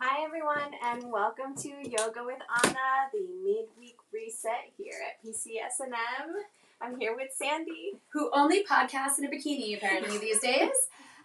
Hi everyone, and welcome to Yoga with Anna, the midweek reset here at PCS&M. I'm here with Sandy, who only podcasts in a bikini apparently these days.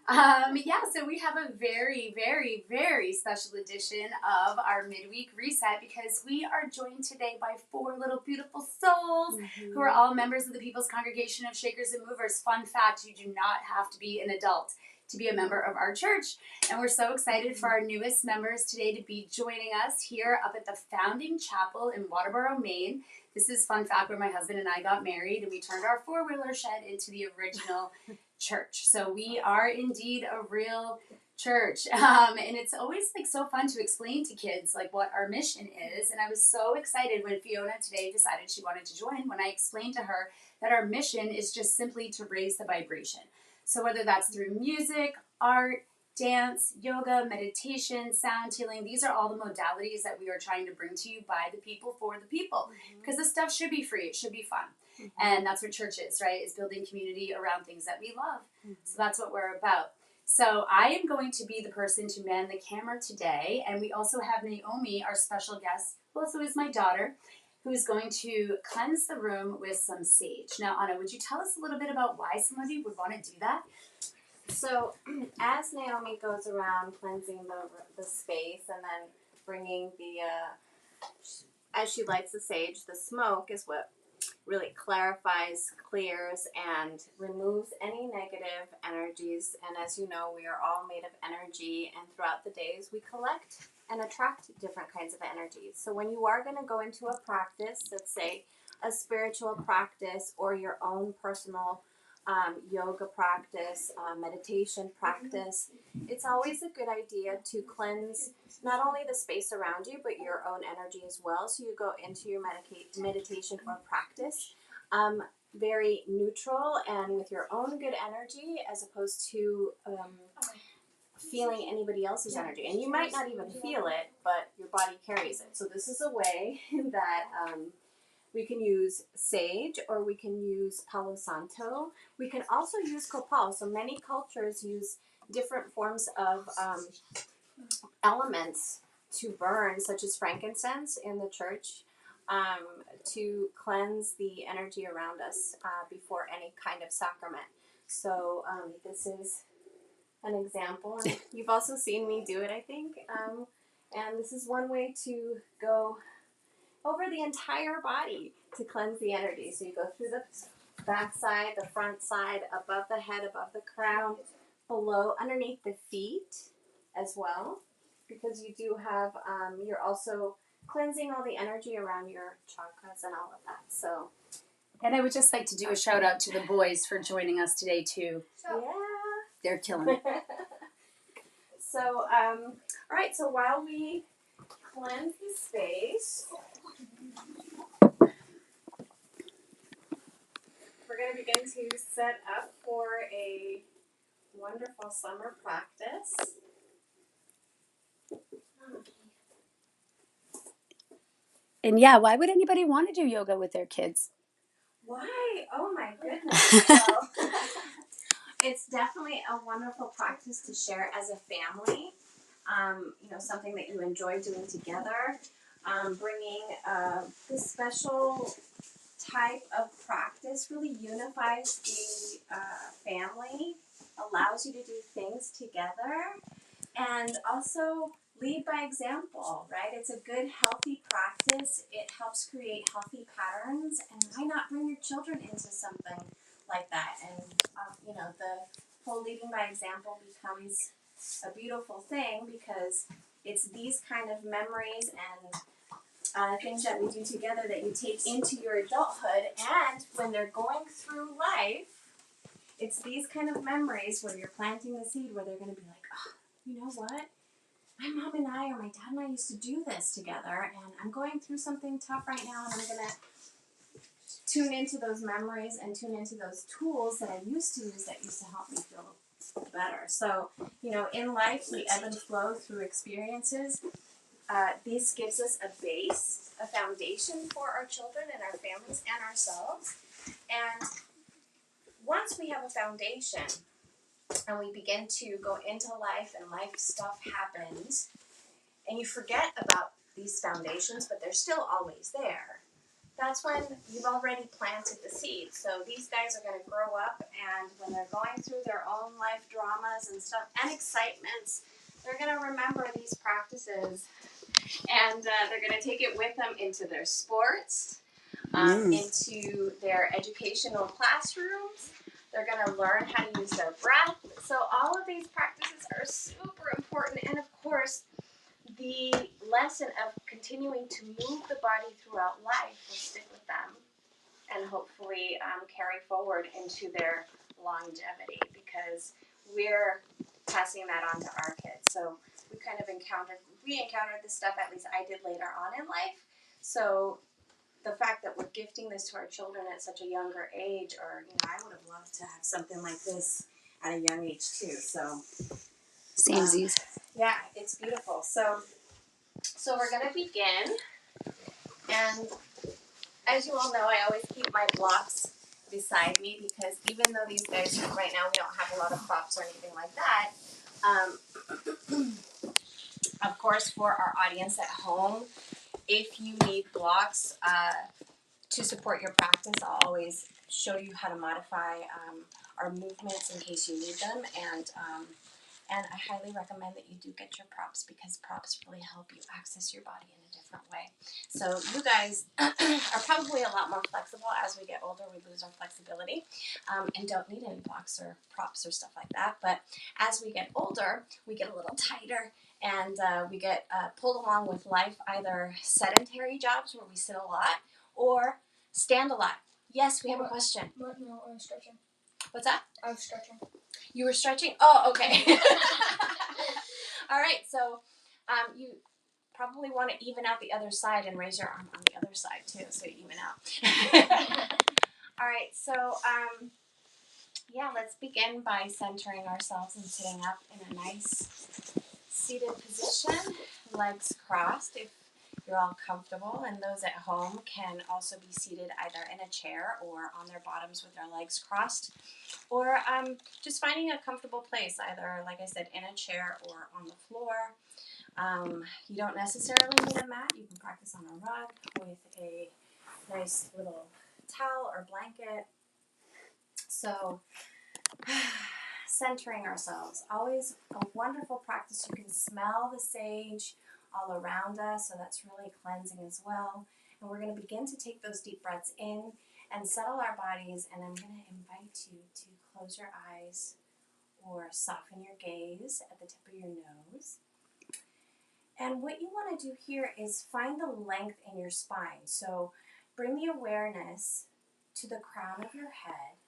So we have a very, very, very special edition of our midweek reset because we are joined today by four little beautiful souls who are all members of the People's Congregation of Shakers and Movers. Fun fact, you do not have to be an adult to be a member of our church. And we're so excited for our newest members today to be joining us here up at the Founding Chapel in Waterboro, Maine. This is fun fact where my husband and I got married and we turned our four-wheeler shed into the original church. So we are indeed a real church. And it's always so fun to explain to kids what our mission is. And I was so excited when Fiona today decided she wanted to join when I explained to her that our mission is just simply to raise the vibration. So whether that's through music, art, dance, yoga, meditation, sound healing, these are all the modalities that we are trying to bring to you by the people for the people. Because this stuff should be free. It should be fun. And that's what church is, right? Is building community around things that we love. So that's what we're about. So I am going to be the person to man the camera today. And we also have Naomi, our special guest, who also is my daughter, who is going to cleanse the room with some sage. Now, Anna, would you tell us a little bit about why somebody would want to do that? So, as Naomi goes around cleansing the space and then bringing as she lights the sage, the smoke is what really clarifies, clears, and removes any negative energies. And as you know, we are all made of energy, and throughout the days, we collect and attract different kinds of energies. So when you are going to go into a practice, let's say a spiritual practice or your own personal yoga practice, meditation practice, it's always a good idea to cleanse not only the space around you, but your own energy as well. So you go into your meditation or practice very neutral and with your own good energy as opposed to feeling anybody else's energy. And you might not even feel it, but your body carries it. So this is a way that we can use sage or we can use Palo Santo. We can also use copal. So many cultures use different forms of elements to burn, such as frankincense in the church, to cleanse the energy around us before any kind of sacrament. So this is an example. And you've also seen me do it, I think. And this is one way to go over the entire body to cleanse the energy. So you go through the back side, the front side, above the head, above the crown, below, underneath the feet as well, because you do have, you're also cleansing all the energy around your chakras and all of that. So, and I would just like to do a shout out to the boys for joining us today too. Yeah. They're killing it. So, all right, so while we cleanse the space, we're going to begin to set up for a wonderful summer practice. And yeah, why would anybody want to do yoga with their kids? Why? Oh my goodness. Well, it's definitely a wonderful practice to share as a family. Something that you enjoy doing together. Bringing this special type of practice really unifies the family, allows you to do things together, and also lead by example, right? It's a good, healthy practice. It helps create healthy patterns, and why not bring your children into something like that? And, the whole leading by example becomes a beautiful thing because it's these kind of memories and things that we do together that you take into your adulthood, and when they're going through life, it's these kind of memories where you're planting the seed where they're going to be like, oh, you know what? My mom and I, or my dad and I used to do this together, and I'm going through something tough right now, and I'm going to tune into those memories and tune into those tools that I used to use that used to help me feel better. So, in life, we ebb and flow through experiences. This gives us a base, a foundation for our children and our families and ourselves. And once we have a foundation and we begin to go into life and life stuff happens, and you forget about these foundations, but they're still always there, that's when you've already planted the seed. So these guys are going to grow up, and when they're going through their own life dramas and stuff and excitements, they're going to remember these practices, and they're going to take it with them into their sports, into their educational classrooms. They're going to learn how to use their breath. So all of these practices are super important. And of course, the lesson of continuing to move the body throughout life will stick with them and hopefully carry forward into their longevity, because we're passing that on to our kids. So we kind of encountered this stuff, at least I did, later on in life. So the fact that we're gifting this to our children at such a younger age, or, I would have loved to have something like this at a young age too. So Samesies. yeah, it's beautiful. So we're going to begin. And as you all know, I always keep my blocks beside me, because even though these guys, right now, we don't have a lot of props or anything like that, of course, for our audience at home, if you need blocks to support your practice, I'll always show you how to modify our movements in case you need them. And I highly recommend that you do get your props, because props really help you access your body in a different way. So you guys are probably a lot more flexible. As we get older, we lose our flexibility and don't need any blocks or props or stuff like that. But as we get older, we get a little tighter, and we get pulled along with life, either sedentary jobs where we sit a lot or stand a lot. Yes, we have a question. What? No, I was stretching. What's that? I was stretching. You were stretching? Oh, okay. All right, so you probably want to even out the other side and raise your arm on the other side too, so you even out. All right, so let's begin by centering ourselves and sitting up in a nice seated position, legs crossed if you're all comfortable, and those at home can also be seated either in a chair or on their bottoms with their legs crossed, or just finding a comfortable place, either, like I said, in a chair or on the floor. You don't necessarily need a mat. You can practice on a rug with a nice little towel or blanket. So centering ourselves, always a wonderful practice. You can smell the sage all around us, so that's really cleansing as well. And we're going to begin to take those deep breaths in and settle our bodies, and I'm going to invite you to close your eyes or soften your gaze at the tip of your nose. And what you want to do here is find the length in your spine. So bring the awareness to the crown of your head.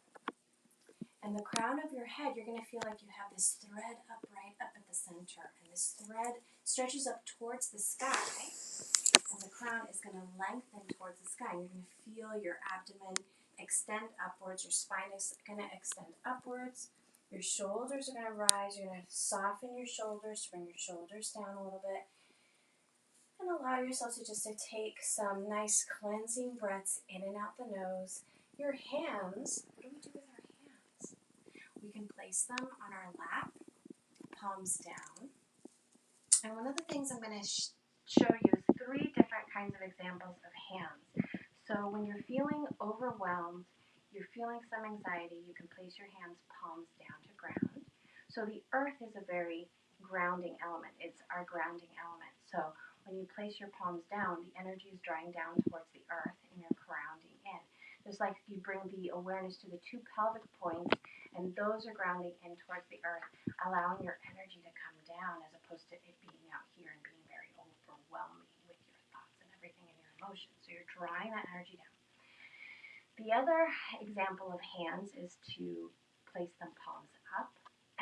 And the crown of your head, you're going to feel like you have this thread right up at the center. And this thread stretches up towards the sky. And the crown is going to lengthen towards the sky. You're going to feel your abdomen extend upwards. Your spine is going to extend upwards. Your shoulders are going to rise. You're going to soften your shoulders, bring your shoulders down a little bit. And allow yourself to just take some nice cleansing breaths in and out the nose. Your hands, what do we do with our hands? We can place them on our lap, palms down. And one of the things I'm going to show you is 3 different kinds of examples of hands. So when you're feeling overwhelmed, you're feeling some anxiety, you can place your hands palms down to ground. So the earth is a very grounding element. It's our grounding element. So when you place your palms down, the energy is drawing down towards the earth and you're grounding in. Just like you bring the awareness to the 2 pelvic points, and those are grounding in towards the earth, allowing your energy to come down as opposed to it being out here and being very overwhelming with your thoughts and everything and your emotions. So you're drawing that energy down. The other example of hands is to place them palms up.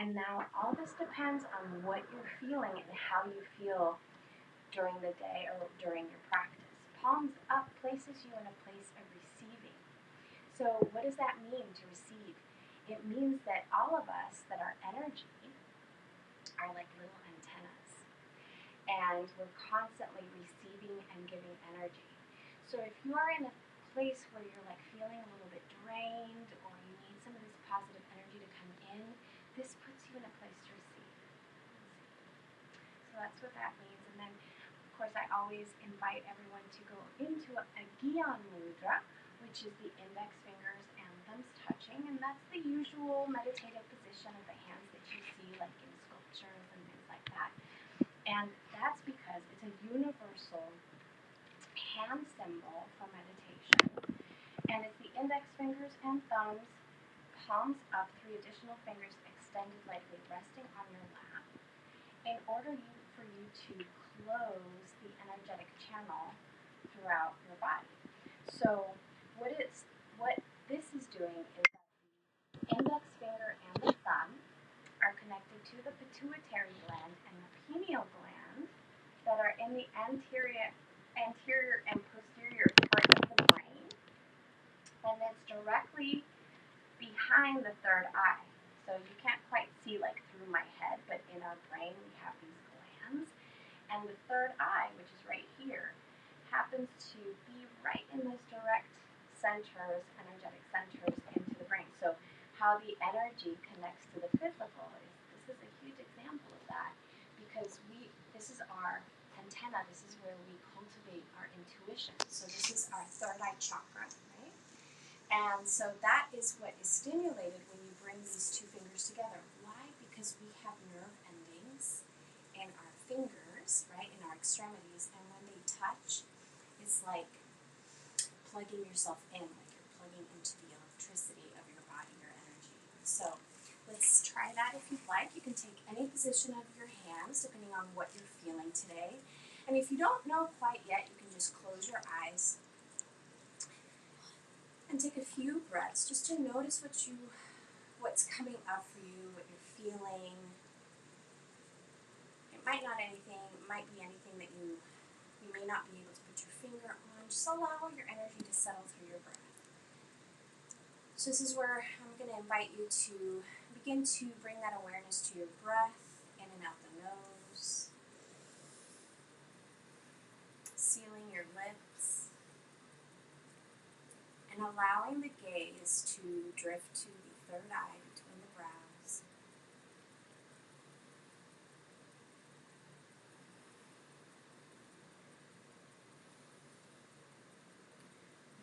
And now all this depends on what you're feeling and how you feel during the day or during your practice. Palms up places you in a place of receiving. So what does that mean, to receive? It means that all of us, that our energy are like little antennas. And we're constantly receiving and giving energy. So if you are in a place where you're like feeling a little bit drained, or you need some of this positive energy to come in, this puts you in a place to receive. So that's that's what that means. And then, of course, I always invite everyone to go into a Gyan Mudra, which is the index fingers and thumbs touching, and that's the usual meditative position of the hands that you see like in sculptures and things like that. And that's because it's a universal hand symbol for meditation. And it's the index fingers and thumbs, palms up, 3 additional fingers extended lightly, resting on your lap, in order for you to close the energetic channel throughout your body. So what this is doing is that the index finger and the thumb are connected to the pituitary gland and the pineal gland that are in the anterior and posterior part of the brain, and it's directly behind the third eye. So you can't quite see like through my head, but in our brain we have these glands, and the third eye, which is right here, happens to be right in those direct centers, energetic centers into the brain. So how the energy connects to the physical this is a huge example of that, because this is our antenna, this is where we cultivate our intuition. So this is our third eye chakra, right? And so that is what is stimulated when you bring these 2 fingers together. Why? Because we have nerve endings in our fingers, right, in our extremities, and when they touch, it's like plugging yourself in, like you're plugging into the electricity of your body, your energy. So let's try that if you'd like. You can take any position of your hands depending on what you're feeling today. And if you don't know quite yet, you can just close your eyes and take a few breaths just to notice what's coming up for you, what you're feeling. It might be anything that you may not be able to put your finger on. Just allow your energy to settle through your breath. So this is where I'm going to invite you to begin to bring that awareness to your breath, in and out the nose, sealing your lips, and allowing the gaze to drift to the third eye between the brows.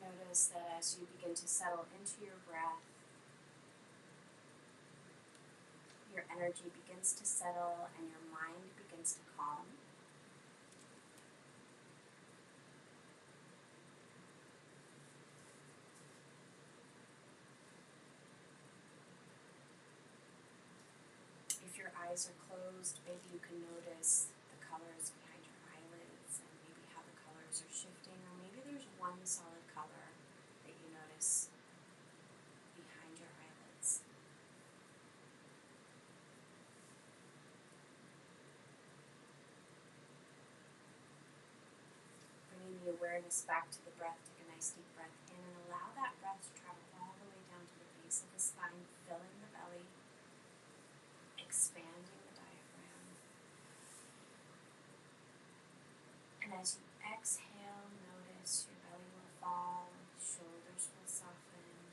Notice that as you begin to settle into your breath, your energy begins to settle and your mind begins to calm. If your eyes are closed, maybe you can notice the colors behind your eyelids and maybe how the colors are shifting, or maybe there's one solid color that you notice behind your eyelids. Bringing the awareness back to the breath, take a nice deep breath in and allow that breath to travel all the way down to the base of the spine, filling the belly, expanding the diaphragm. And as you exhale, notice your belly will fall, shoulders will soften,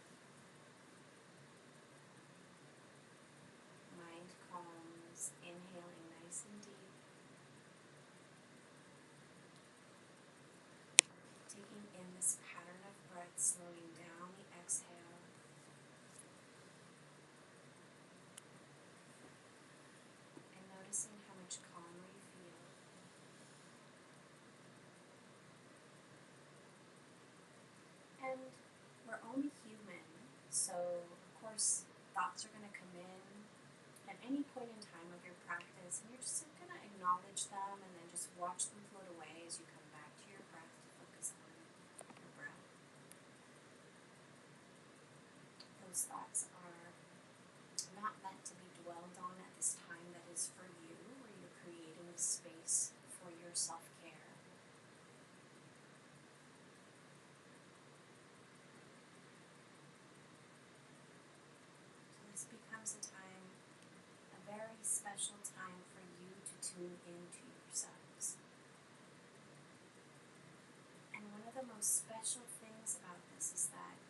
mind calms, inhaling nice and deep, taking in this pattern of breath, slowing down the exhale, and noticing how much calmer you feel. And we're only human, so of course thoughts are going to come in at any point in time of your practice, and you're just going to acknowledge them and then just watch them float away as you come back to your breath to focus on your breath. Those thoughts are not meant to be dwelled on at this time that is for you, where you're creating a space for your self-care. So this becomes a very special time for you to tune into yourselves. And one of the most special things about this is that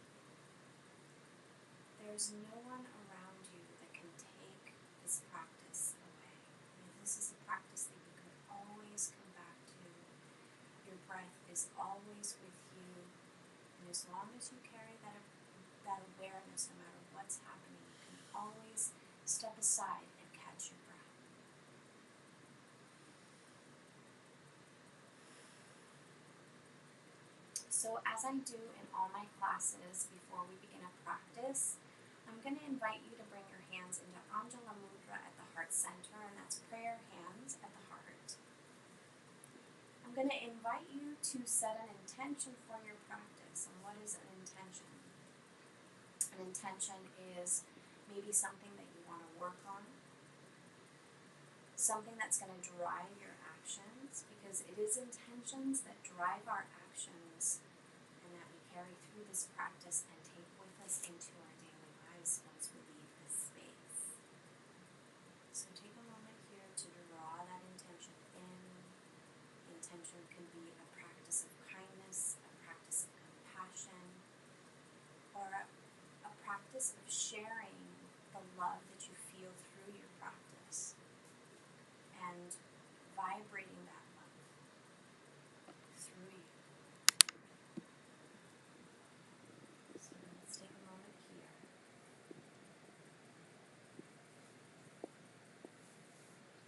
there's no one around you that can take this practice away. This is a practice that you can And as long as you carry that awareness, no matter what's happening, you can always step aside and catch your breath. So as I do in all my classes before we begin a practice, I'm going to invite you to bring your hands into Anjala Mudra at the heart center, and that's prayer hands at the heart. I'm going to invite you to set an intention for your practice. And what is an intention? An intention is maybe something that you want to work on, something that's going to drive your actions, because it is intentions that drive our actions and that we carry through this practice and take with us into our daily lives once we leave this space. So take a moment here to draw that intention in. Intention can be a practice of kindness, a practice of compassion, or a practice of sharing the love that you feel through your practice and vibrating that love through you. So let's take a moment here.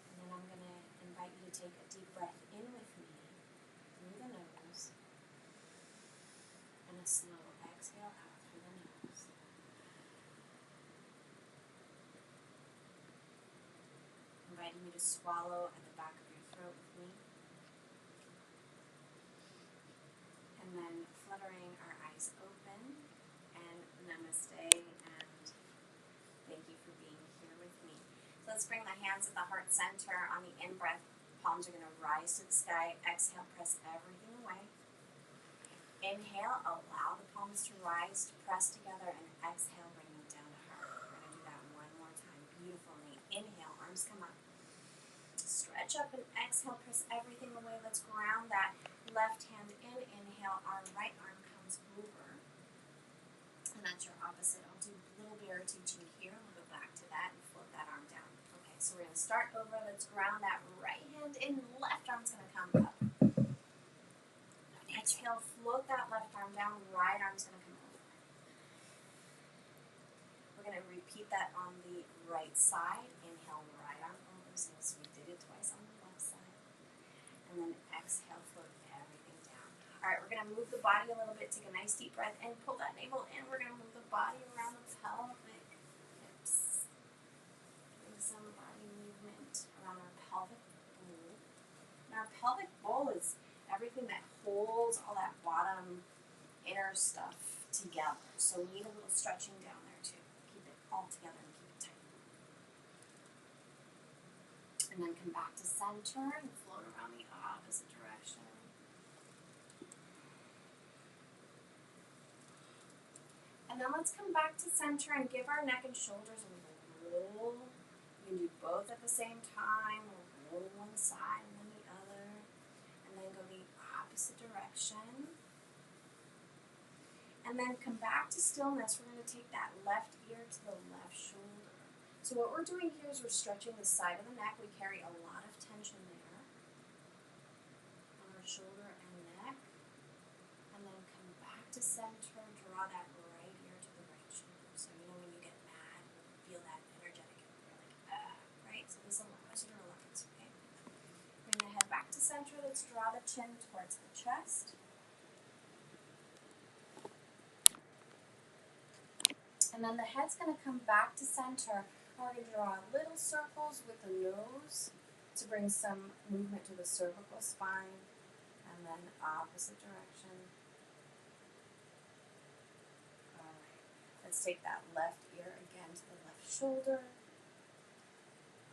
And then I'm going to invite you to take a deep breath in with me through the nose and a slow exhale out through the nose. Inviting you to swallow at the back of your throat with me. And then fluttering our eyes open and namaste and thank you for being here with me. So let's bring the hands at the heart center. On the in-breath, palms are going to rise to the sky. Exhale, press everything away. Inhale, allow the palms to rise, to press together, and exhale, bring them down to heart. We're going to do that one more time. Beautifully. Inhale, arms come up. Stretch up and exhale, press everything away. Let's ground that left hand in. Inhale, our right arm comes over. And that's your opposite. I'll do a little bear teaching here. We'll go back to that and float that arm down. Okay, so we're going to start over. Let's ground that right hand in. Left arm's going to come up. Exhale, float that left arm down. Right arm's going to come over. We're going to repeat that on the right side. Inhale, right arm over. So we did it twice on the left side. And then exhale, float everything down. All right, we're going to move the body a little bit. Take a nice deep breath in. Pull that navel in. We're going to move the body around the pelvic hips. Doing some body movement around our pelvic bowl. And our pelvic bowl is everything that holds all that bottom inner stuff together. So we need a little stretching down there too. Keep it all together and keep it tight. And then come back to center and float around the opposite direction. And then let's come back to center and give our neck and shoulders a little roll. You can do both at the same time, or roll one side and then the other. And then go the opposite direction. And then come back to stillness. We're going to take that left ear to the left shoulder. So what we're doing here is we're stretching the side of the neck. We carry a lot of tension there on our shoulder and neck. And then come back to center. Draw that right ear to the right shoulder. So you know when you get mad, you feel that energetic. You're like, right? So this allows you to relax, okay? Bring the head back to center. Let's draw the chin towards the chest. And then the head's going to come back to center. We're going to draw little circles with the nose to bring some movement to the cervical spine. And then opposite direction. All right. Let's take that left ear again to the left shoulder.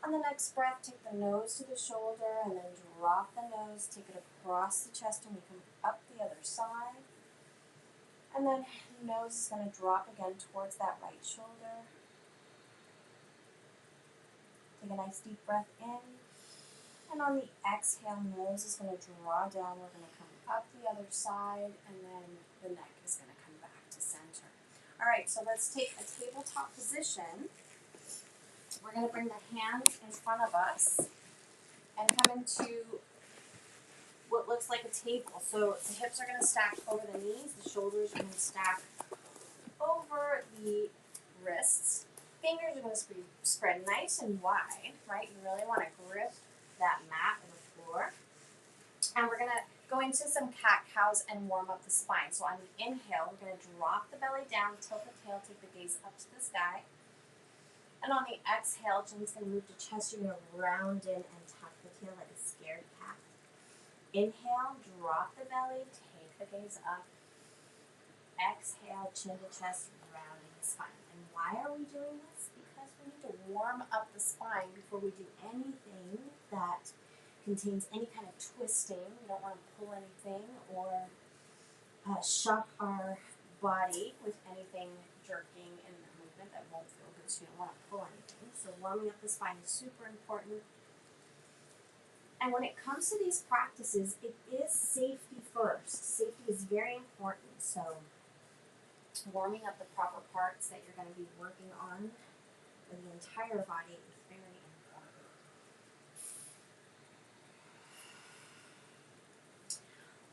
On the next breath, take the nose to the shoulder and then drop the nose. Take it across the chest and we come up the other side. And then the nose is going to drop again towards that right shoulder. Take a nice deep breath in. And on the exhale, nose is going to draw down. We're going to come up the other side. And then the neck is going to come back to center. All right, so let's take a tabletop position. We're going to bring the hands in front of us and come into what it looks like a table. So the hips are going to stack over the knees, the shoulders are going to stack over the wrists. Fingers are going to spread nice and wide, right? You really want to grip that mat or the floor. And we're going to go into some cat-cows and warm up the spine. So on the inhale, we're going to drop the belly down, tilt the tail, take the gaze up to the sky. And on the exhale, chin's going to move to chest. You're going to round in and tuck the tail like a scared cat. Inhale, drop the belly, take the gaze up. Exhale, chin to chest, rounding the spine. And why are we doing this? Because we need to warm up the spine before we do anything that contains any kind of twisting. We don't want to pull anything or shock our body with anything jerking in the movement that won't feel good, so you don't want to pull anything. So warming up the spine is super important. And when it comes to these practices, it is safety first. Safety is very important. So warming up the proper parts that you're going to be working on for the entire body is very important.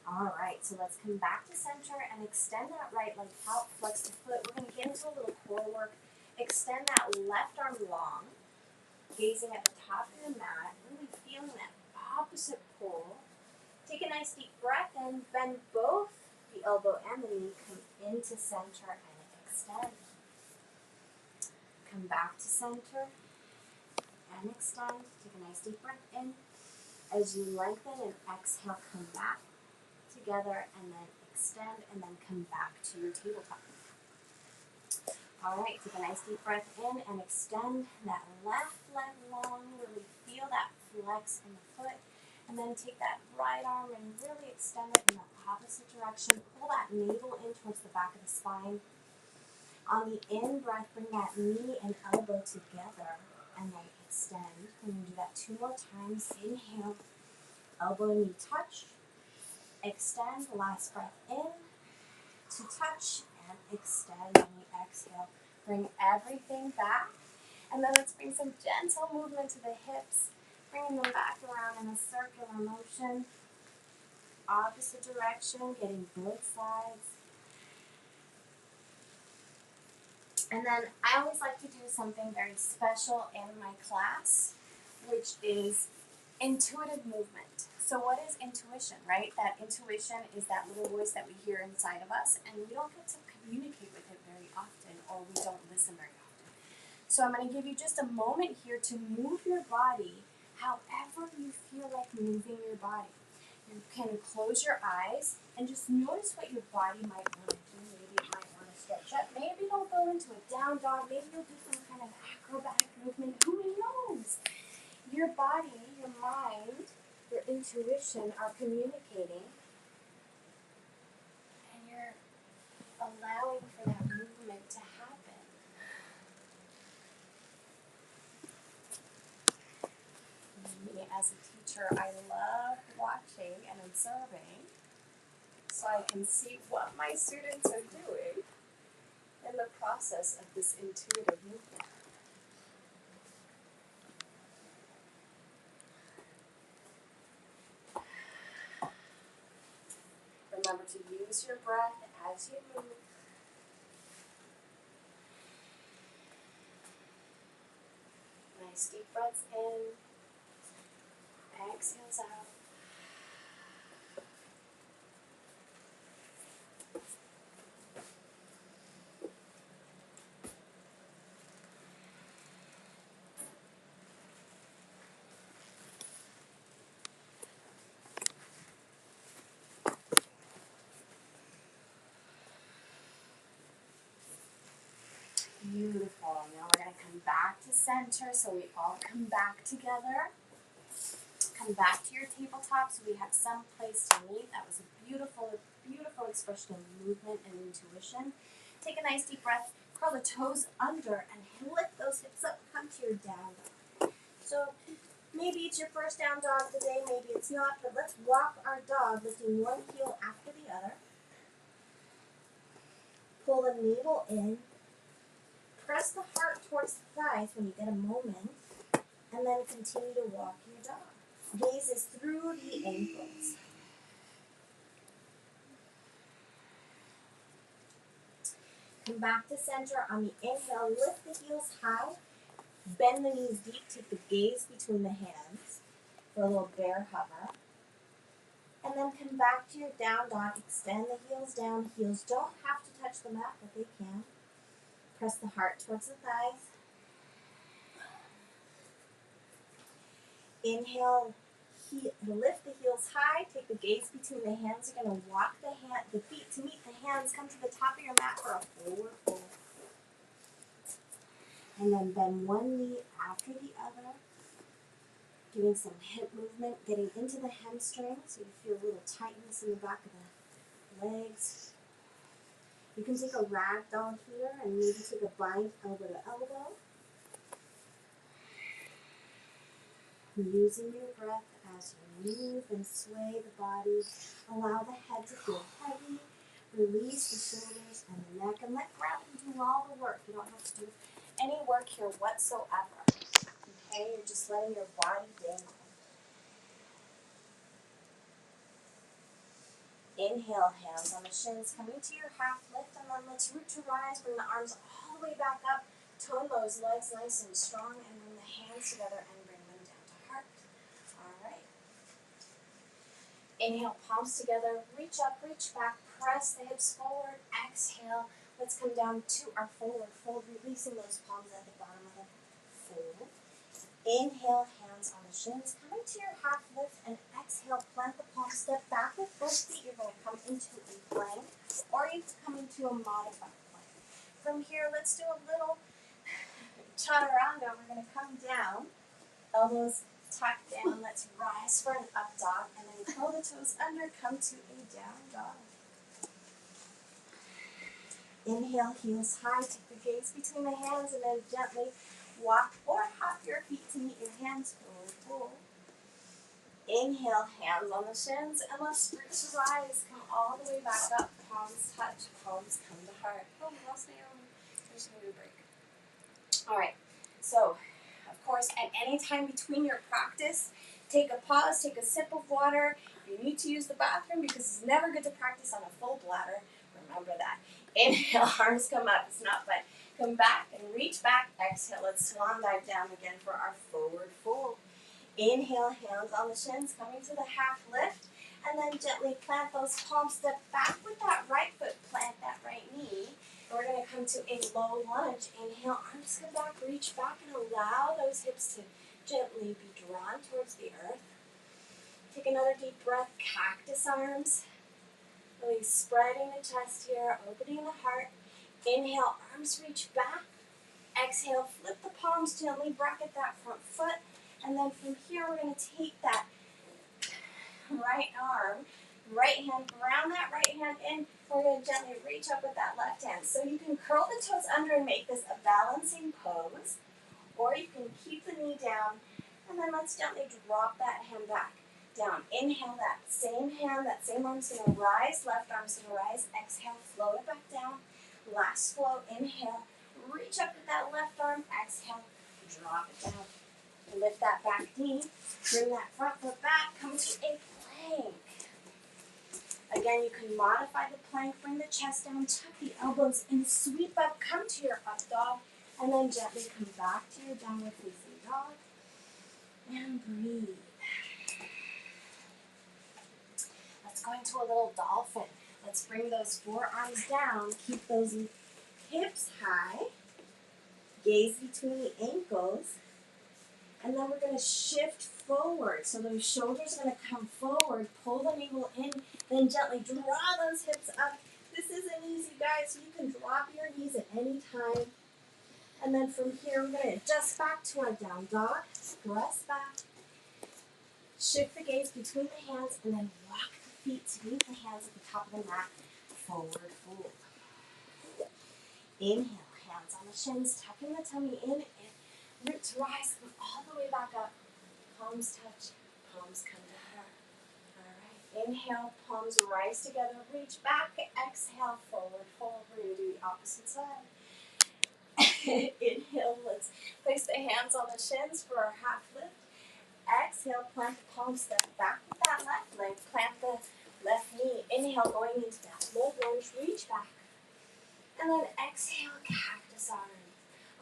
All right, so let's come back to center and extend that right leg out, flex the foot. We're going to get into a little core work. Extend that left arm long, gazing at the top of the mat, really feeling that opposite pull. Take a nice deep breath in, bend both the elbow and the knee, come into center and extend. Come back to center and extend. Take a nice deep breath in. As you lengthen and exhale, come back together and then extend and then come back to your tabletop. All right, take a nice deep breath in and extend that left leg long. Really feel that flex in the foot. And then take that right arm and really extend it in the opposite direction. Pull that navel in towards the back of the spine. On the in-breath, bring that knee and elbow together and then extend. We're going to do that 2 more times. Inhale, elbow and knee touch. Extend, last breath in to touch and extend. And we exhale. Bring everything back. And then let's bring some gentle movement to the hips. Bringing them back around in a circular motion. Opposite direction, getting both sides. And then I always like to do something very special in my class, which is intuitive movement. So what is intuition, right? That intuition is that little voice that we hear inside of us, and we don't get to communicate with it very often, or we don't listen very often. So I'm going to give you just a moment here to move your body however you feel like moving your body. You can close your eyes and just notice what your body might want to do. Maybe it might want to stretch up. Maybe it'll go into a down dog. Maybe you'll do some kind of acrobatic movement. Who knows? Your body, your mind, your intuition are communicating, and you're allowing for that movement to happen. Me, as a teacher, I love watching and observing so I can see what my students are doing in the process of this intuitive movement. Remember to use your breath as you move. Nice deep breaths in, exhales out. Beautiful. Now we're going to come back to center, so we all come back together. Come back to your tabletop so we have some place to meet. That was a beautiful, beautiful expression of movement and intuition. Take a nice deep breath, curl the toes under, and lift those hips up. Come to your down dog. So maybe it's your first down dog today, maybe it's not, but let's walk our dog, lifting one heel after the other. Pull the navel in. Press the heart towards the thighs when you get a moment, and then continue to walk your dog. Gaze is through the ankles. Come back to center on the inhale. Lift the heels high. Bend the knees deep. Take the gaze between the hands for a little bear hover. And then come back to your down dog. Extend the heels down. Heels don't have to touch the mat, but they can. Press the heart towards the thighs. Inhale, lift the heels high. Take the gaze between the hands. You're going to walk the feet to meet the hands. Come to the top of your mat for a forward fold. And then bend one knee after the other. Doing some hip movement, getting into the hamstring so you feel a little tightness in the back of the legs. You can take a rag doll here and maybe take a bind elbow to elbow. Using your breath as you move and sway the body. Allow the head to feel heavy. Release the shoulders and the neck and let gravity do all the work. You don't have to do any work here whatsoever. Okay, you're just letting your body dangle. Inhale, hands on the shins, coming to your half lift, and then let's root to rise. Bring the arms all the way back up. Tone those legs nice and strong, and bring the hands together and bring them down to heart. All right. Inhale, palms together. Reach up, reach back. Press the hips forward. Exhale. Let's come down to our forward fold, releasing those palms at the bottom of the fold. Inhale, hands on the shins, coming to your half lift, and exhale, plant the palms, step back with both feet. You're going to come into a plank, or you can come into a modified plank. From here, let's do a little chaturanga. We're going to come down, elbows tucked down. Let's rise for an up dog, and then curl the toes under, come to a down dog. Inhale, heels high, take the gaze between the hands, and then gently walk or hop your feet to meet your hands. Forward fold. Inhale, hands on the shins, and let's root to rise. Come all the way back up. Palms touch, palms come to heart. Oh, we lost Naomi. There's going to be a break. All right. So, of course, at any time between your practice, take a pause, take a sip of water. If you need to use the bathroom, because it's never good to practice on a full bladder, remember that. Inhale, arms come up. It's not fun. Come back and reach back. Exhale, let's swan dive down again for our forward fold. Inhale, hands on the shins, coming to the half lift. And then gently plant those palms. Step back with that right foot. Plant that right knee. And we're going to come to a low lunge. Inhale, arms come back, reach back, and allow those hips to gently be drawn towards the earth. Take another deep breath. Cactus arms. Really spreading the chest here, opening the heart. Inhale, arms reach back. Exhale, flip the palms gently, bracket that front foot. And then from here, we're going to take that right arm, right hand, ground that right hand in. We're going to gently reach up with that left hand. So you can curl the toes under and make this a balancing pose. Or you can keep the knee down. And then let's gently drop that hand back. Down. Inhale, that same hand, that same arm's going to rise. Left arm's going to rise. Exhale, float it back down. Last flow. Inhale. Reach up with that left arm. Exhale. Drop it down. Lift that back knee. Bring that front foot back. Come to a plank. Again, you can modify the plank. Bring the chest down. Tuck the elbows and sweep up. Come to your up dog. And then gently come back to your downward facing dog. And breathe. Let's go into a little dolphin. Let's bring those forearms down. Keep those hips high. Gaze between the ankles. And then we're going to shift forward. So those shoulders are going to come forward. Pull the navel in. Then gently draw those hips up. This isn't easy, guys. So you can drop your knees at any time. And then from here, we're going to adjust back to our down dog. Press back. Shift the gaze between the hands. And then walk the feet to meet the hands at the top of the mat. Forward fold. Inhale. Hands on the shins. Tucking the tummy in. Root to rise, come all the way back up. Palms touch, palms come to heart. All right, inhale, palms rise together, reach back, exhale, forward fold. We're going to do the opposite side. Inhale, let's place the hands on the shins for our half lift. Exhale, plant the palms, step back with that left leg, plant the left knee. Inhale, going into that low lunge, reach back. And then exhale, cactus arm.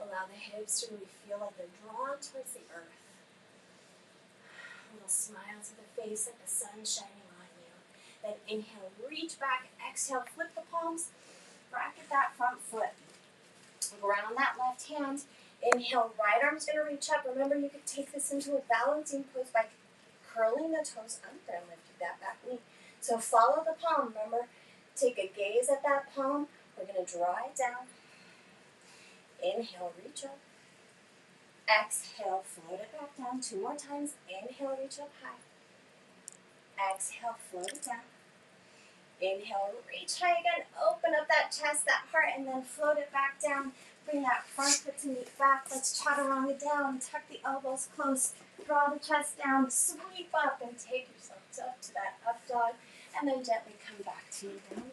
Allow the hips to really feel like they're drawn towards the earth. A little smile to the face like the sun shining on you. Then inhale, reach back. Exhale, flip the palms. Bracket that front foot. Ground that left hand. Inhale, right arm's going to reach up. Remember, you could take this into a balancing pose by curling the toes under and lifting that back knee. So follow the palm. Remember, take a gaze at that palm. We're going to draw it down. Inhale, reach up. Exhale, float it back down. 2 more times. Inhale, reach up high. Exhale, float it down. Inhale, reach high again. Open up that chest, that heart, and then float it back down. Bring that front foot to meet back. Let's chaturanga down. Tuck the elbows close. Draw the chest down. Sweep up and take yourself up to that up dog. And then gently come back to your down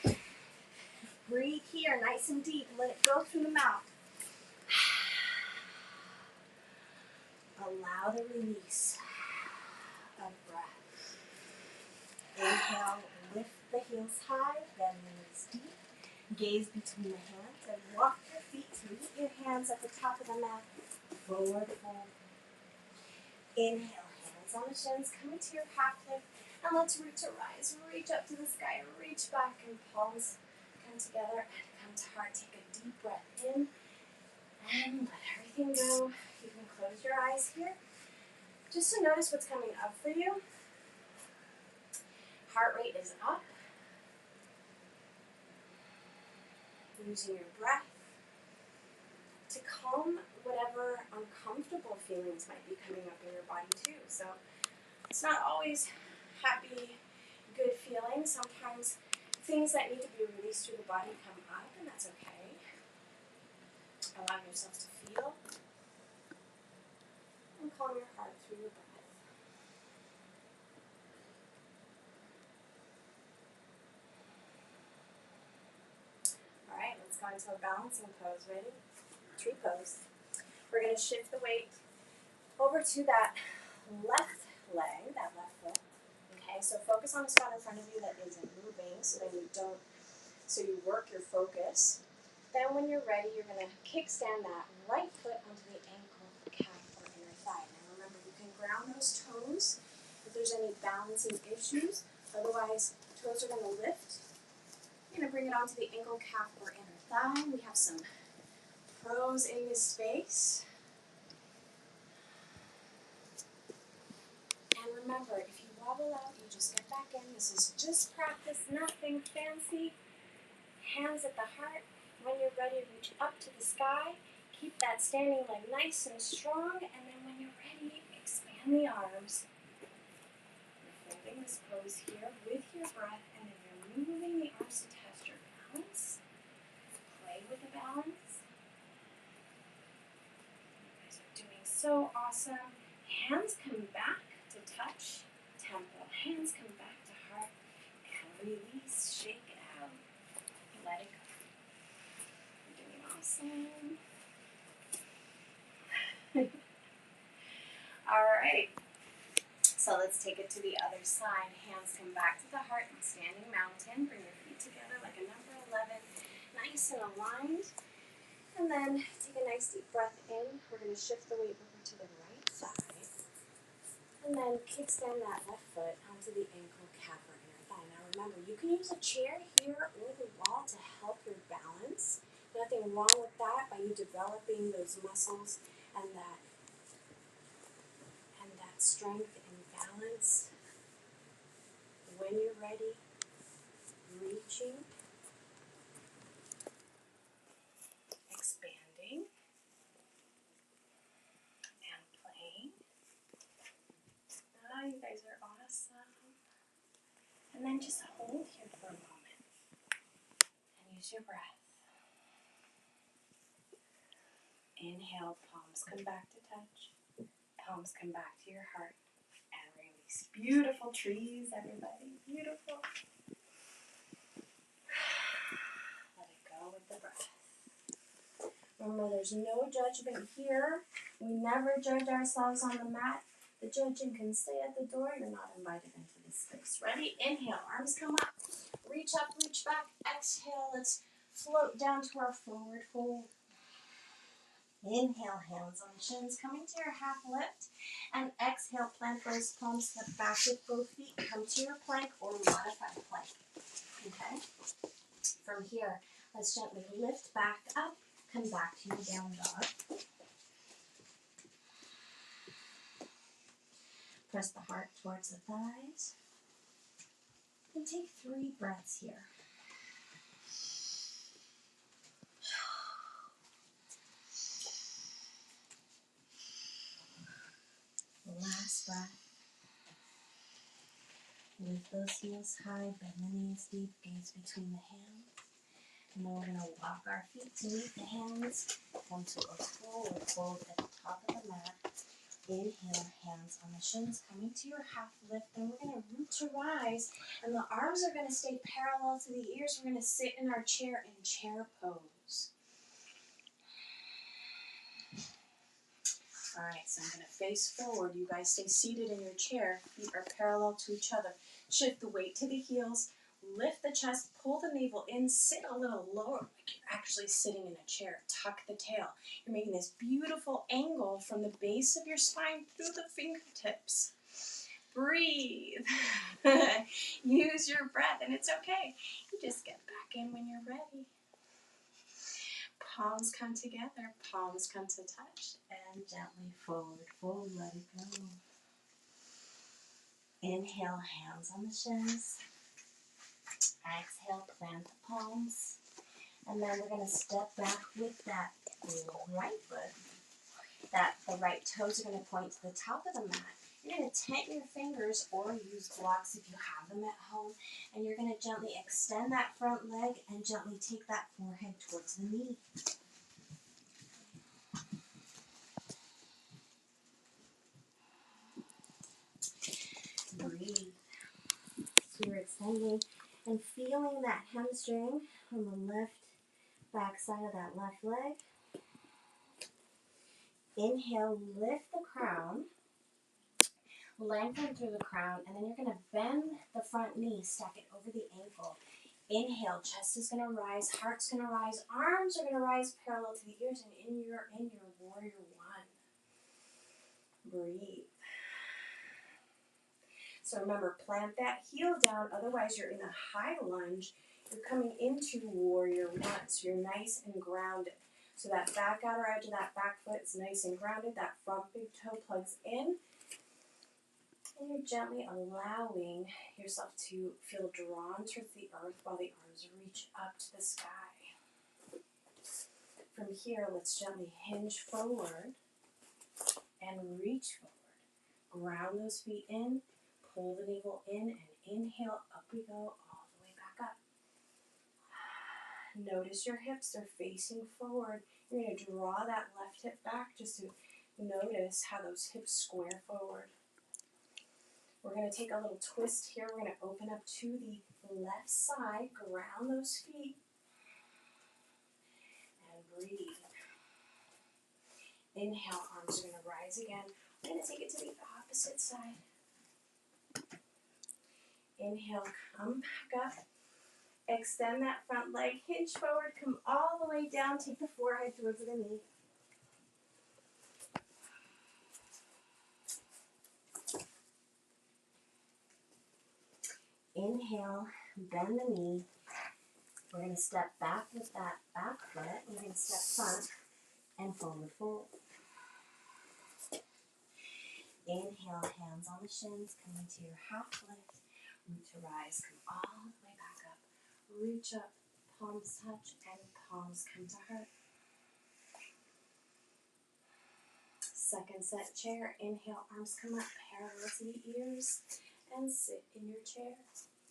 dog. Breathe here, nice and deep. Let it go through the mouth. Allow the release of breath. Inhale, lift the heels high, bend the knees deep. Gaze between the hands and walk your feet to meet your hands at the top of the mat. Forward fold. Inhale, hands on the shins, come into your half lift. And let's root to rise. Reach up to the sky, reach back, and palms come together and come to heart. Take a deep breath in and let everything go. You can close your eyes here. Just to notice what's coming up for you. Heart rate is up. Using your breath to calm whatever uncomfortable feelings might be coming up in your body too. So it's not always happy, good feelings. Sometimes things that need to be released through the body come up, and that's okay. Allow yourself to feel and calm your heart through your breath. Alright, let's go into a balancing pose. Ready? Tree pose. We're going to shift the weight over to that left leg, that left foot. Okay, so focus on the spot in front of you that isn't moving so you work your focus. Then when you're ready, you're going to kickstand that right foot onto the ankle, calf, or inner thigh. Now remember, you can ground those toes if there's any balancing issues. Otherwise, toes are going to lift. You're going to bring it onto the ankle, calf, or inner thigh. We have some pros in this space. And remember, if you wobble out, you just get back in. This is just practice, nothing fancy. Hands at the heart. When you're ready, reach up to the sky. Keep that standing leg nice and strong. And then when you're ready, expand the arms. You're holding this pose here with your breath. And then you're moving the arms to test your balance. Play with the balance. You guys are doing so awesome. Hands come back to touch temple. Hands come back to heart. And release. Shake it out. Let it go. You're doing awesome. Alright. So let's take it to the other side. Hands come back to the heart and standing mountain. Bring your feet together like a number 11. Nice and aligned. And then take a nice deep breath in. We're going to shift the weight over to the right side. And then kickstand that left foot onto the ankle, calf, or inner thigh. Now remember, you can use a chair here or the wall to help your balance. Nothing wrong with that by you developing those muscles and that strength and balance. When you're ready, reaching, expanding, and playing. Ah, you guys are awesome. And then just hold here for a moment and use your breath. Inhale, palms come back to touch. Palms come back to your heart. And release. Beautiful trees, everybody. Beautiful. Let it go with the breath. Remember, there's no judgment here. We never judge ourselves on the mat. the judging can stay at the door. You're not invited into this space. Ready? Inhale, arms come up. Reach up, reach back. Exhale, let's float down to our forward fold. Inhale, hands on the shins, coming to your half lift. And exhale, plant those palms, step back with both feet. Come to your plank or modified plank. Okay? From here, let's gently lift back up. Come back to your down dog. Press the heart towards the thighs. And take 3 breaths here. Last breath. Lift those heels high, bend the knees deep, gaze between the hands. And then we're going to walk our feet to meet the hands. Come to a forward fold at the top of the mat. Inhale, hands on the shins, coming to your half lift. Then we're going to root to rise. And the arms are going to stay parallel to the ears. We're going to sit in our chair in chair pose. Alright, so I'm going to face forward. You guys stay seated in your chair. Feet are parallel to each other. Shift the weight to the heels. Lift the chest. Pull the navel in. Sit a little lower, like you're actually sitting in a chair. Tuck the tail. You're making this beautiful angle from the base of your spine through the fingertips. Breathe. Use your breath, and it's okay. You just get back in when you're ready. Palms come together, palms come to touch, and gently forward fold, let it go. Inhale, hands on the shins. Exhale, plant the palms. And then we're going to step back with that right foot. The right toes are going to point to the top of the mat. You're going to tent your fingers or use blocks if you have them at home. And you're going to gently extend that front leg and gently take that forehead towards the knee. Breathe. So you're extending and feeling that hamstring on the left back side of that left leg. Inhale, lift the crown. Lengthen through the crown, and then you're going to bend the front knee, stack it over the ankle. Inhale, chest is going to rise, heart's going to rise, arms are going to rise parallel to the ears, and in your warrior one. Breathe. So remember, plant that heel down, otherwise you're in a high lunge. You're coming into warrior one, so you're nice and grounded. So that back outer edge of that back foot is nice and grounded, that front big toe plugs in. And you're gently allowing yourself to feel drawn towards the earth while the arms reach up to the sky. From here, let's gently hinge forward and reach forward. Ground those feet in, pull the navel in, and inhale, up we go, all the way back up. Notice your hips are facing forward. You're going to draw that left hip back just to notice how those hips square forward. We're going to take a little twist here. We're going to open up to the left side, ground those feet, and breathe. Inhale, arms are going to rise again. We're going to take it to the opposite side. Inhale, come back up. Extend that front leg, hinge forward, come all the way down, take the forehead towards the knee. Inhale, bend the knee. We're going to step back with that back foot. We're going to step front and forward fold. Inhale, hands on the shins, come into your half lift. Root to rise, come all the way back up. Reach up, palms touch, and palms come to heart. Second set chair. Inhale, arms come up parallel to the ears, and sit in your chair.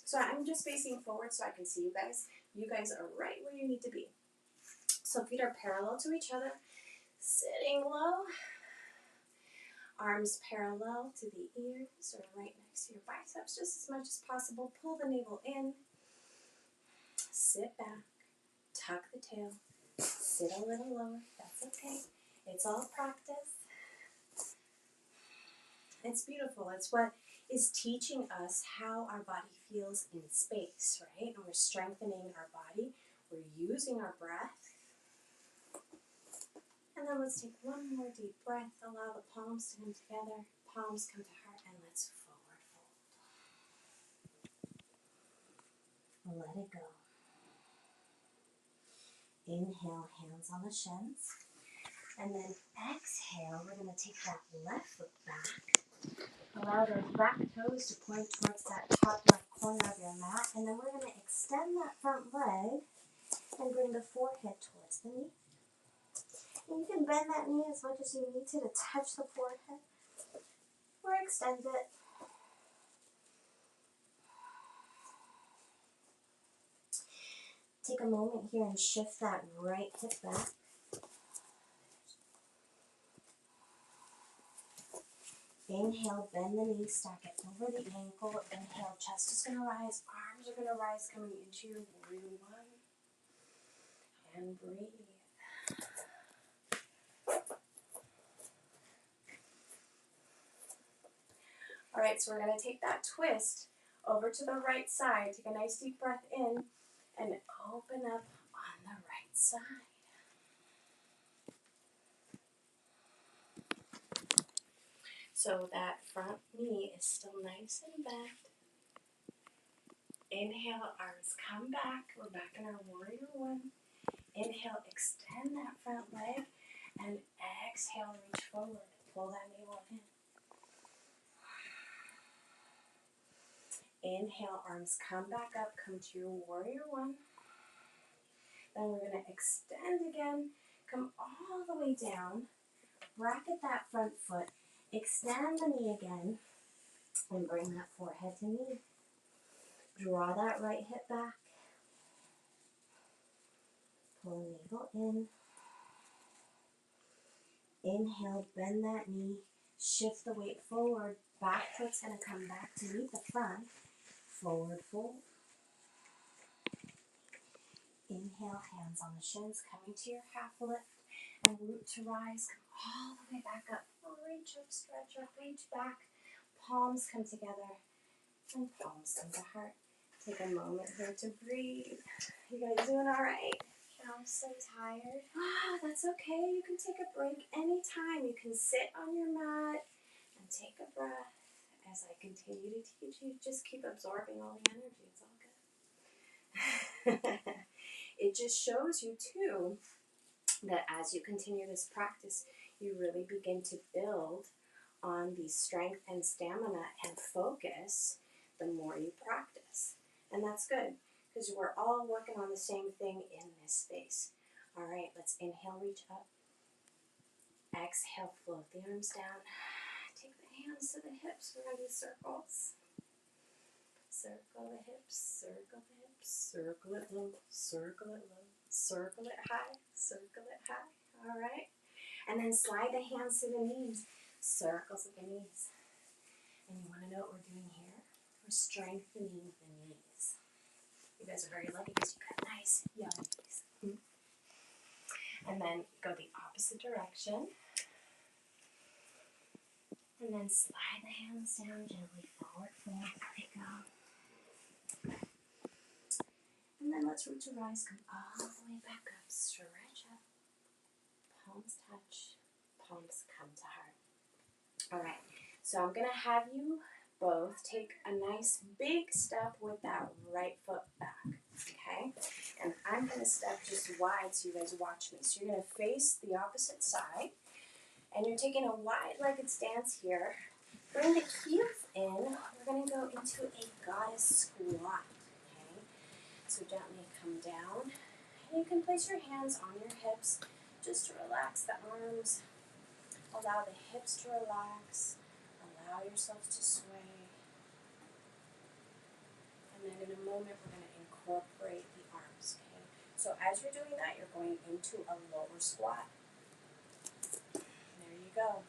So I'm just facing forward so I can see you guys. You guys are right where you need to be. So feet are parallel to each other, sitting low. Arms parallel to the ears or right next to your biceps just as much as possible. Pull the navel in. Sit back. Tuck the tail. Sit a little lower. That's okay. It's all practice. It's beautiful. It's what is teaching us how our body feels in space, right? And we're strengthening our body. We're using our breath. And then let's take one more deep breath. Allow the palms to come together. Palms come to heart, and let's forward fold. Let it go. Inhale, hands on the shins. And then exhale, we're going to take that left foot back. Allow those back toes to point towards that top left corner of your mat. And then we're going to extend that front leg and bring the forehead towards the knee. And you can bend that knee as much as you need to touch the forehead. Or extend it. Take a moment here and shift that right hip back. Inhale, bend the knee, stack it over the ankle. Inhale, chest is going to rise, arms are going to rise, coming into your warrior one. And breathe. All right, so we're going to take that twist over to the right side. Take a nice deep breath in and open up on the right side. So that front knee is still nice and bent. Inhale, arms come back. We're back in our warrior one. Inhale, extend that front leg. And exhale, reach forward. Pull that navel in. Inhale, arms come back up. Come to your warrior one. Then we're going to extend again. Come all the way down. Bracket that front foot. Extend the knee again. And bring that forehead to knee. Draw that right hip back. Pull the navel in. Inhale, bend that knee. Shift the weight forward. Back foot's going to come back to meet the front. Forward fold. Inhale, hands on the shins, coming to your half lift. And root to rise. Come all the way back up. Reach up, stretch up, reach back. Palms come together. And palms come to heart. Take a moment here to breathe. You guys doing all right? I'm so tired. That's okay. You can take a break anytime. You can sit on your mat and take a breath. As I continue to teach you, just keep absorbing all the energy. It's all good. It just shows you, too, that as you continue this practice, you really begin to build on the strength and stamina and focus the more you practice. And that's good, because we're all working on the same thing in this space. All right, let's inhale, reach up. Exhale, float the arms down. Take the hands to the hips. We're going to do circles. Circle the hips, circle the hips, circle it low, circle it low, circle it high, circle it high. All right? And then slide the hands to the knees. Circles of the knees. And you want to know what we're doing here? We're strengthening the knees. You guys are very lucky because you got nice young knees. And then go the opposite direction. And then slide the hands down gently, forward fold, let it go. And then let's root to rise, come all the way back up, stretch up, palms touch, palms come to heart. All right, so I'm going to have you both take a nice big step with that right foot back, okay? And I'm going to step just wide so you guys watch me. So you're going to face the opposite side, and you're taking a wide-legged stance here. Bring the heels in. We're going to go into a goddess squat, okay? So gently come down. And you can place your hands on your hips just to relax the arms. Allow the hips to relax. Allow yourself to sway. And then in a moment, we're going to incorporate the arms, okay? So as you're doing that, you're going into a lower squat. There you go.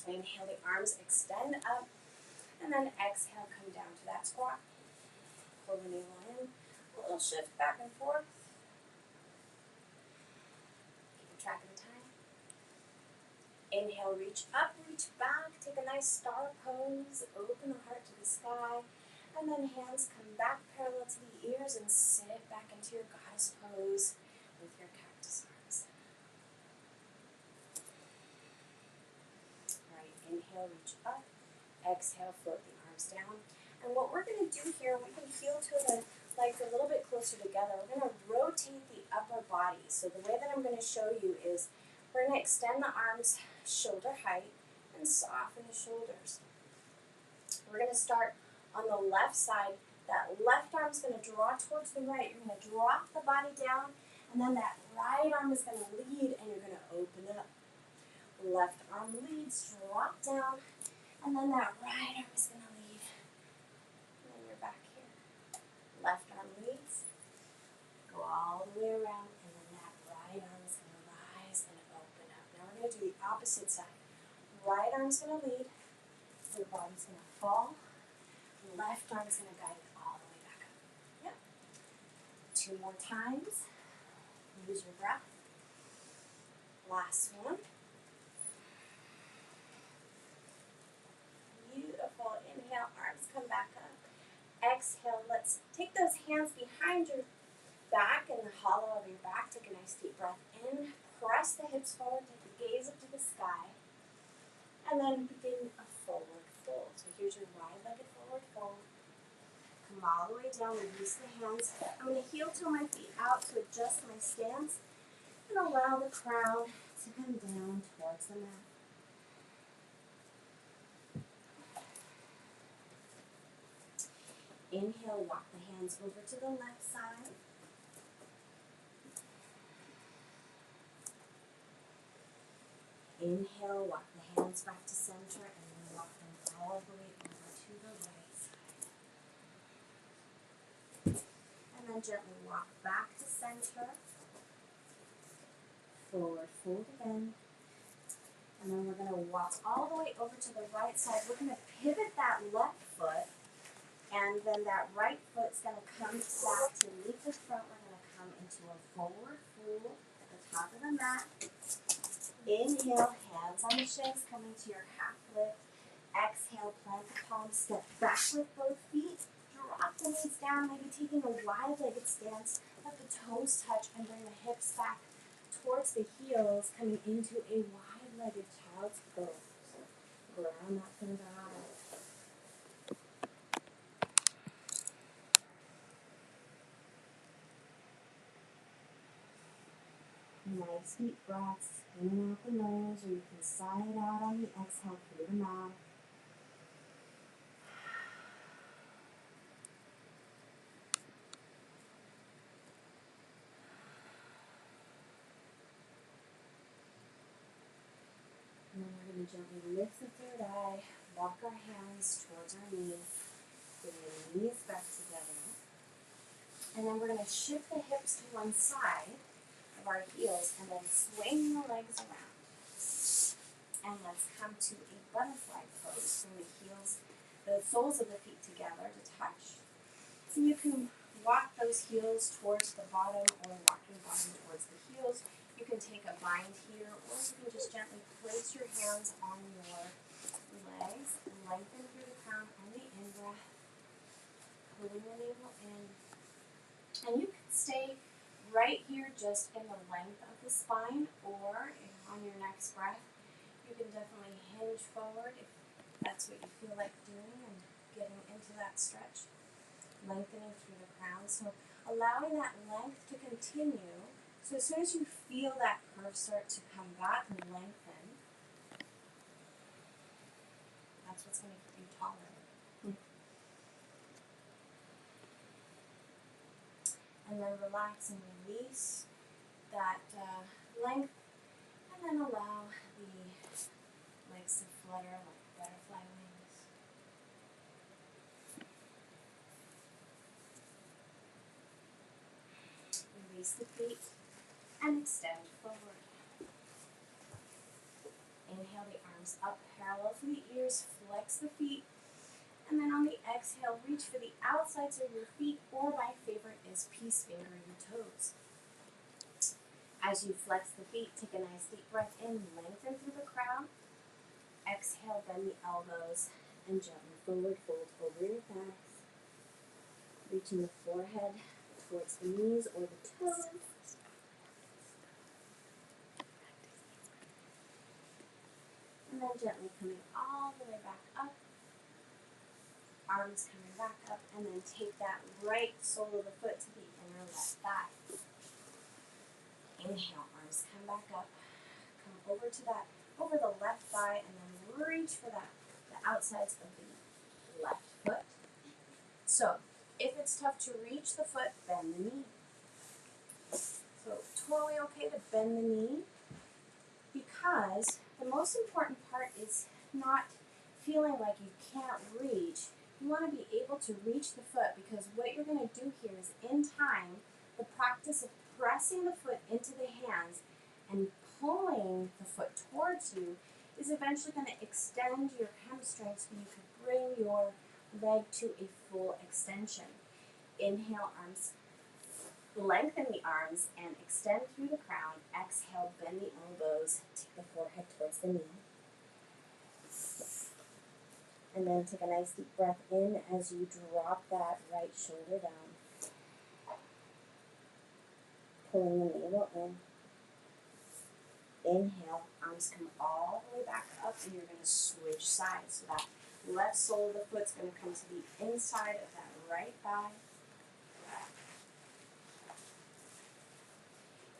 Inhale, the arms extend up. And then exhale, come down to that squat. Pull the navel in. A little shift back and forth. Keep track of the time. Inhale, reach up, reach back, take a nice star pose, open the heart to the sky, and then hands come back parallel to the ears and sit back into your goddess pose with your cactus arms. Right, inhale, reach up, exhale, float the arms down. And what we're going to do here, we can heel to the legs a little bit closer together. We're going to rotate the upper body. So the way that I'm going to show you is we're going to extend the arms shoulder height and soften the shoulders. We're going to start on the left side. That left arm is going to draw towards the right. You're going to drop the body down, and then that right arm is going to lead, and you're going to open up. Left arm leads, drop down, and then that right arm is going to lead. And then you're back here. Left arm leads, go all the way around, and then that right arm is going to rise and open up. Now we're going to do the opposite side. Right arm's going to lead, your body's going to fall. Left arm is going to guide it all the way back up. Yep. 2 more times. Use your breath. Last one. Beautiful. Inhale, arms come back up. Exhale, let's take those hands behind your back in the hollow of your back. Take a nice deep breath in. Press the hips forward, take the gaze up to the sky. And then begin a forward fold. So here's your wide-legged forward fold. Come all the way down, release the hands. I'm going to heel toe my feet out to adjust my stance and allow the crown to come down towards the mat. Inhale, walk the hands over to the left side. Inhale, walk the hands back to center, and then walk them all the way over to the right side. And then gently walk back to center. Forward fold again. And then we're going to walk all the way over to the right side. We're going to pivot that left foot, and then that right foot's going to come back to meet the front. We're going to come into a forward fold at the top of the mat. Inhale, hands on the shins, coming to your half lift. Exhale, plant the palms, step back with both feet. Drop the knees down, maybe taking a wide-legged stance. Let the toes touch and bring the hips back towards the heels, coming into a wide-legged child's pose. Ground that third eye. Nice deep breaths in and out the nose, or you can sigh it out on the exhale through the mouth. And then we're going to gently lift the third eye, walk our hands towards our knees, bring the knees back together. And then we're going to shift the hips to one side of our heels and then swing the legs around. And let's come to a butterfly pose. Bring the heels, the soles of the feet together to touch. So you can walk those heels towards the bottom or walk your bottom towards the heels. You can take a bind here, or you can just gently place your hands on your legs and lengthen through the crown on the in-breath. Pulling the navel in. And you can stay right here just in the length of the spine, or on your next breath, you can definitely hinge forward if that's what you feel like doing and getting into that stretch. Lengthening through the crown. So allowing that length to continue. So as soon as you feel that curve start to come back and lengthen, that's what's going to keep you taller. And then relax and release that length, and then allow the legs to flutter like butterfly wings. Release the feet and extend forward. Inhale the arms up parallel to the ears, flex the feet, and then on the exhale, reach for the outsides of your feet, or my favorite is peace finger your toes. As you flex the feet, take a nice deep breath in, lengthen through the crown. Exhale, bend the elbows, and gently forward fold over your thighs. Reaching the forehead towards the knees or the toes. And then gently coming all the way back up. Arms coming back up, and then take that right sole of the foot to the inner left thigh. Inhale, arms come back up. Come over to that, over the left thigh, and then reach for that, the outsides of the left foot. So, if it's tough to reach the foot, bend the knee. So, totally okay to bend the knee, because the most important part is not feeling like you can't reach. You want to be able to reach the foot, because what you're going to do here is, in time, the practice of pressing the foot into the hands and pulling the foot towards you is eventually going to extend your hamstring so you can bring your leg to a full extension. Inhale, arms, lengthen the arms and extend through the crown. Exhale, bend the elbows, take the forehead towards the knee. And then take a nice deep breath in as you drop that right shoulder down. Pulling the navel in. Inhale, arms come all the way back up, and you're going to switch sides. So that left sole of the foot's going to come to the inside of that right thigh.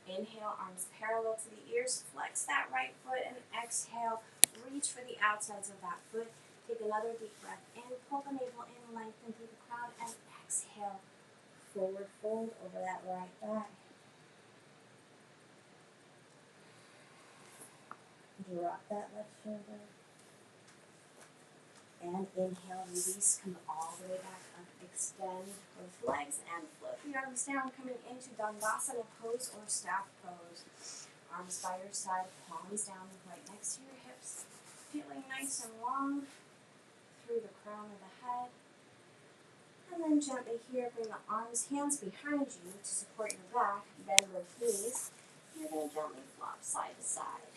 Inhale, arms parallel to the ears. Flex that right foot, and exhale, reach for the outsides of that foot. Take another deep breath in, pull the navel in, lengthen through the crown, and exhale, forward fold over that right thigh. Drop that left shoulder. And inhale, release, come all the way back up. Extend both legs and float the arms down, coming into Dandasana pose or staff pose. Arms by your side, palms down right next to your hips. Feeling nice and long through the crown of the head. And then gently here, bring the arms, hands behind you to support your back. Bend both knees. You're going to gently flop side to side.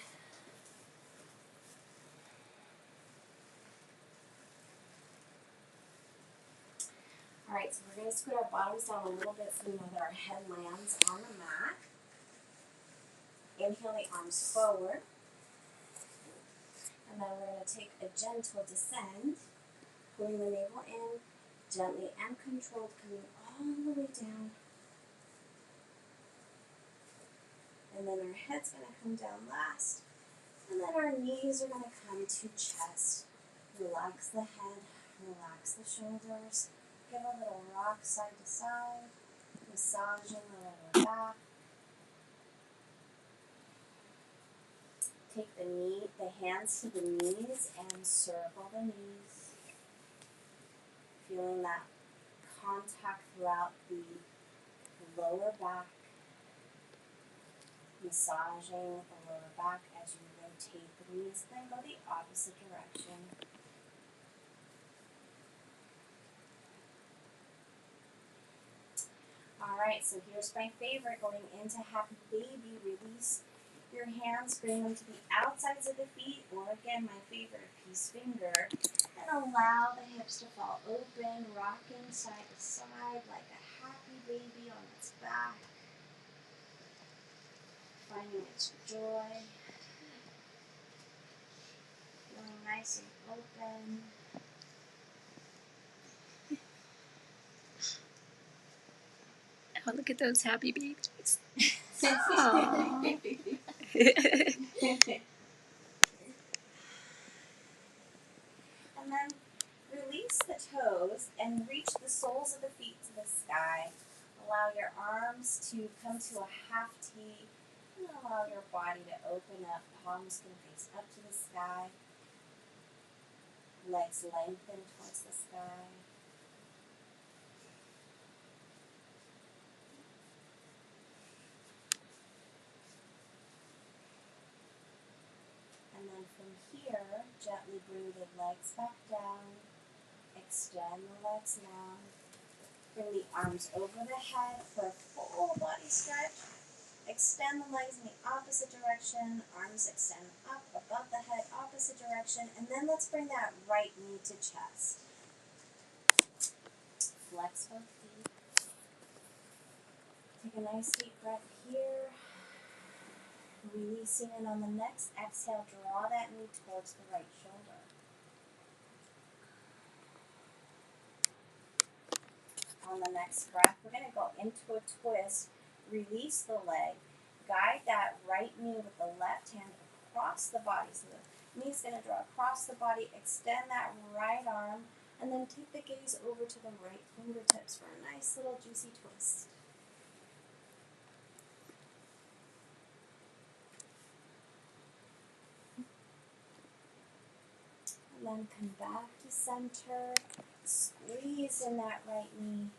Alright, so we're going to scoot our bottoms down a little bit so we know that our head lands on the mat. Inhale the arms forward. And then we're going to take a gentle descend, pulling the navel in, gently and controlled, coming all the way down. And then our head's going to come down last. And then our knees are going to come to chest. Relax the head, relax the shoulders. Give a little rock side to side, massaging the lower back. Take the hands to the knees and circle the knees. Feeling that contact throughout the lower back. Massaging the lower back as you rotate the knees, then go the opposite direction. Alright, so here's my favorite, going into Happy Baby. Release your hands, bring them to the outsides of the feet, or again, my favorite, peace finger. And allow the hips to fall open, rocking side to side like a happy baby on its back. Finding its joy. Feeling nice and open. Oh, look at those happy babies. And then release the toes and reach the soles of the feet to the sky. Allow your arms to come to a half T and allow your body to open up. Palms can face up to the sky. Legs lengthen towards the sky. And then from here, gently bring the legs back down. Extend the legs now. Bring the arms over the head for a full body stretch. Extend the legs in the opposite direction. Arms extend up above the head, opposite direction. And then let's bring that right knee to chest. Flex both feet. Take a nice deep breath here. Releasing it on the next exhale. Draw that knee towards the right shoulder. On the next breath, we're going to go into a twist. Release the leg. Guide that right knee with the left hand across the body. So the knee's going to draw across the body. Extend that right arm. And then take the gaze over to the right fingertips for a nice little juicy twist. And then come back to center. Squeeze in that right knee.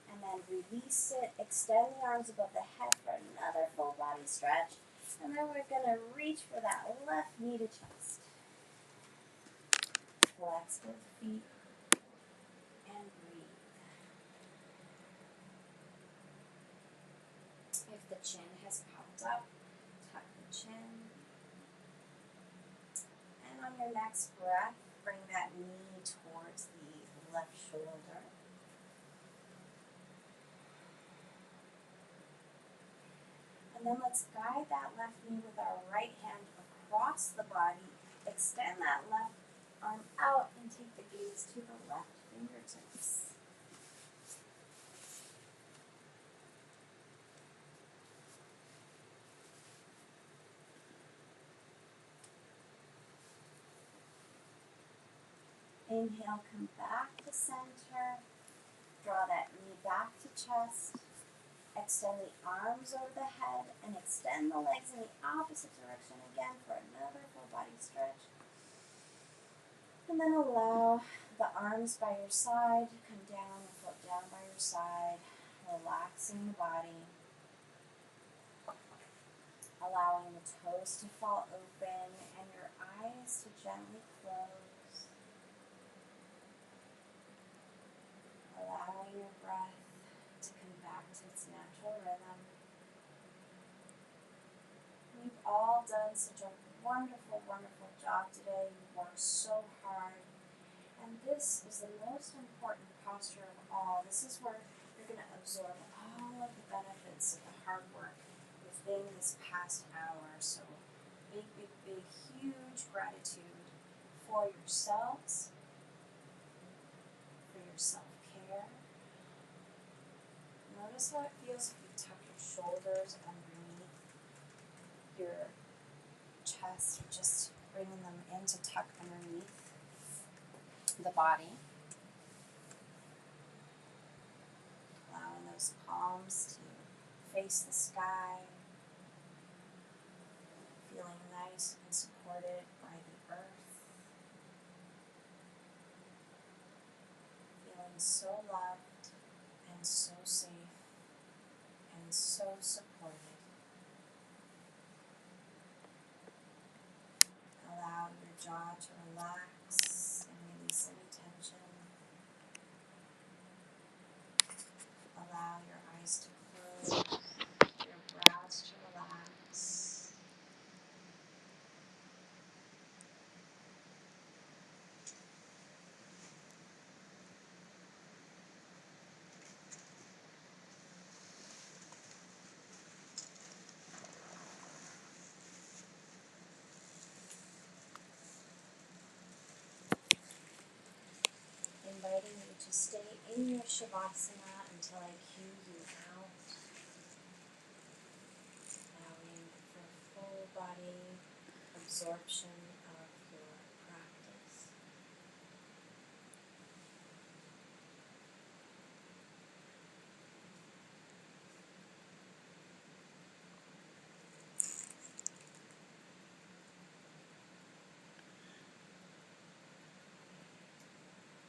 And then release it. Extend the arms above the head for another full body stretch. And then we're going to reach for that left knee to chest. Flex both feet and breathe. If the chin has popped up, tuck the chin. And on your next breath, bring that knee towards the left shoulder. And then let's guide that left knee with our right hand across the body. Extend that left arm out and take the gaze to the left fingertips. Inhale, come back to center. Draw that knee back to chest. Extend the arms over the head and extend the legs in the opposite direction again for another full body stretch. And then allow the arms by your side to come down and float down by your side, relaxing the body. Allowing the toes to fall open and your eyes to gently close. Allowing your breath to come back to its natural rhythm. We've all done such a wonderful, wonderful job today. You worked so hard. And this is the most important posture of all. This is where you're going to absorb all of the benefits of the hard work within this past hour. So big, big, big, huge gratitude for yourselves, for your self-care. Notice how it feels if you tuck your shoulders underneath your chest, just bringing them in to tuck underneath the body. Allowing those palms to face the sky. Feeling nice and supported by the earth. Feeling so loved and so safe and so supported. Allow your jaw to relax and release any tension. Allow your eyes to close, your brows to relax. Inviting you to stay in your Shavasana until I cue you out. Allowing for full body absorption of your practice.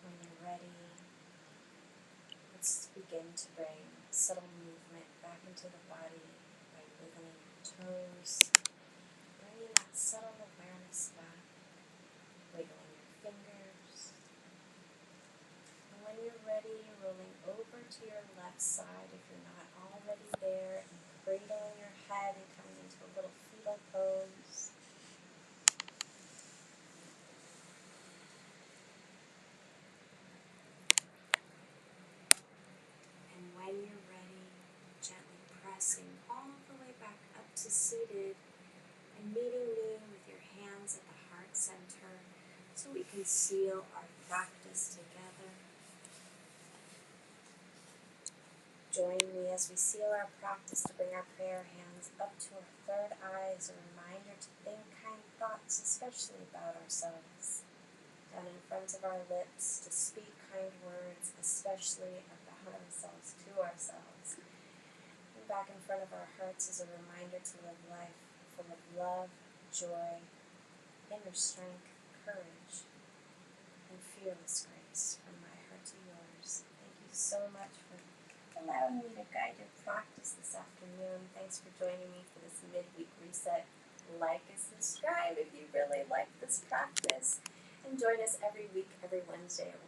When you're ready, let's begin to bring subtle movement back into the body by wiggling your toes, bringing that subtle awareness back, wiggling your fingers. And when you're ready, rolling over to your left side if you're not already there, and cradling your head and coming into a little fetal pose. And when you're ready, gently pressing all the way back up to seated and meeting me with your hands at the heart center so we can seal our practice together. Join me as we seal our practice to bring our prayer hands up to our third eye as a reminder to think kind thoughts, especially about ourselves. Down in front of our lips to speak kind words, especially about ourselves, to ourselves. And back in front of our hearts is a reminder to live life full of love, joy, inner strength, courage, and fearless grace from my heart to yours. Thank you so much for allowing me to guide your practice this afternoon. Thanks for joining me for this midweek reset. Like and subscribe if you really like this practice. And join us every week, every Wednesday at